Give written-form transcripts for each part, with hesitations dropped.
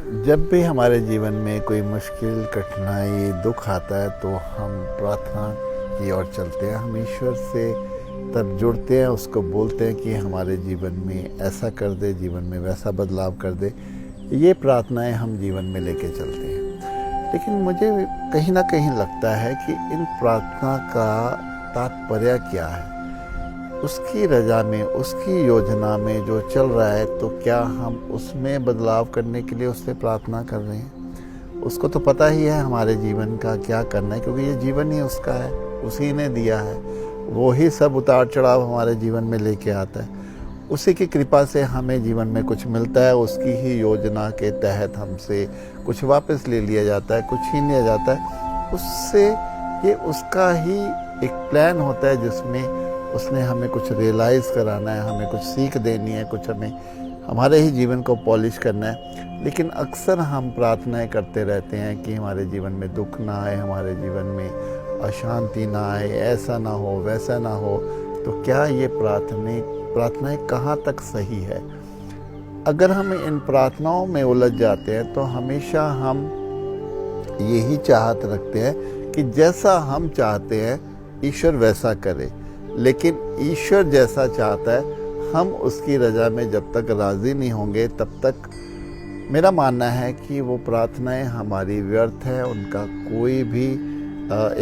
जब भी हमारे जीवन में कोई मुश्किल, कठिनाई, दुख आता है तो हम प्रार्थना की ओर चलते हैं। हम ईश्वर से तब जुड़ते हैं, उसको बोलते हैं कि हमारे जीवन में ऐसा कर दे, जीवन में वैसा बदलाव कर दे। ये प्रार्थनाएं हम जीवन में लेके चलते हैं। लेकिन मुझे कहीं ना कहीं लगता है कि इन प्रार्थना का तात्पर्य क्या है, उसकी रजा में, उसकी योजना में जो चल रहा है, तो क्या हम उसमें बदलाव करने के लिए उससे प्रार्थना कर रहे हैं। उसको तो पता ही है हमारे जीवन का क्या करना है, क्योंकि ये जीवन ही उसका है, उसी ने दिया है। वो ही सब उतार चढ़ाव हमारे जीवन में लेके आता है। उसी की कृपा से हमें जीवन में कुछ मिलता है, उसकी ही योजना के तहत हमसे कुछ वापस ले लिया जाता है, कुछ छीन लिया जाता है। उससे ये उसका ही एक प्लान होता है जिसमें उसने हमें कुछ रियलाइज़ कराना है, हमें कुछ सीख देनी है, कुछ हमें हमारे ही जीवन को पॉलिश करना है। लेकिन अक्सर हम प्रार्थनाएं करते रहते हैं कि हमारे जीवन में दुख ना आए, हमारे जीवन में अशांति ना आए, ऐसा ना हो, वैसा ना हो। तो क्या ये प्रार्थनाएं कहाँ तक सही है? अगर हम इन प्रार्थनाओं में उलझ जाते हैं तो हमेशा हम यही चाहत रखते हैं कि जैसा हम चाहते हैं ईश्वर वैसा करे। लेकिन ईश्वर जैसा चाहता है, हम उसकी रजा में जब तक राज़ी नहीं होंगे तब तक मेरा मानना है कि वो प्रार्थनाएं हमारी व्यर्थ है, उनका कोई भी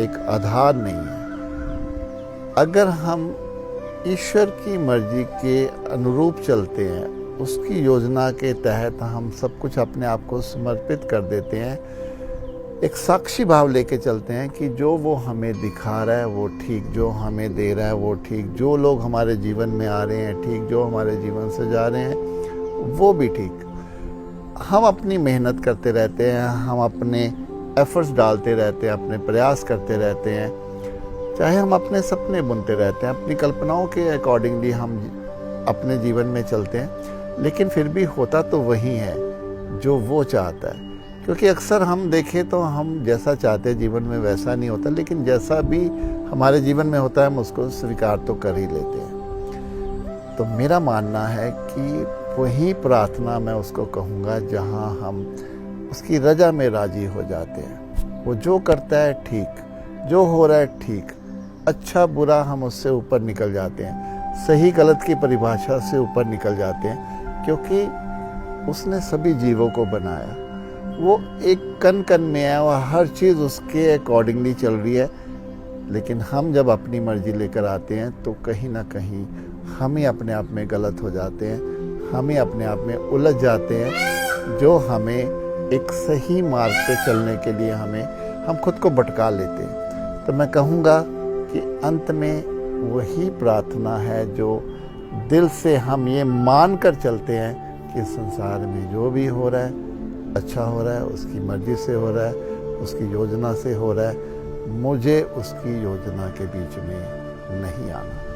एक आधार नहीं है। अगर हम ईश्वर की मर्जी के अनुरूप चलते हैं, उसकी योजना के तहत हम सब कुछ अपने आप को समर्पित कर देते हैं, एक साक्षी भाव लेके चलते हैं कि जो वो हमें दिखा रहा है वो ठीक, जो हमें दे रहा है वो ठीक, जो लोग हमारे जीवन में आ रहे हैं ठीक, जो हमारे जीवन से जा रहे हैं वो भी ठीक। हम अपनी मेहनत करते रहते हैं, हम अपने एफर्ट्स डालते रहते हैं, अपने प्रयास करते रहते हैं, चाहे हम अपने सपने बुनते रहते हैं, अपनी कल्पनाओं के अकॉर्डिंगली हम अपने जीवन में चलते हैं। लेकिन फिर भी होता तो वही है जो वो चाहता है। क्योंकि अक्सर हम देखें तो हम जैसा चाहते हैं जीवन में वैसा नहीं होता, लेकिन जैसा भी हमारे जीवन में होता है हम उसको स्वीकार तो कर ही लेते हैं। तो मेरा मानना है कि वही प्रार्थना मैं उसको कहूँगा जहाँ हम उसकी रजा में राजी हो जाते हैं। वो जो करता है ठीक, जो हो रहा है ठीक, अच्छा बुरा हम उससे ऊपर निकल जाते हैं, सही गलत की परिभाषा से ऊपर निकल जाते हैं। क्योंकि उसने सभी जीवों को बनाया, वो एक कण कण में है और हर चीज़ उसके अकॉर्डिंगली चल रही है। लेकिन हम जब अपनी मर्जी लेकर आते हैं तो कहीं ना कहीं हम ही अपने आप में गलत हो जाते हैं, हम ही अपने आप में उलझ जाते हैं, जो हमें एक सही मार्ग पे चलने के लिए हम खुद को भटका लेते हैं। तो मैं कहूँगा कि अंत में वही प्रार्थना है जो दिल से हम ये मान कर चलते हैं कि संसार में जो भी हो रहा है अच्छा हो रहा है, उसकी मर्जी से हो रहा है, उसकी योजना से हो रहा है। मुझे उसकी योजना के बीच में नहीं आना।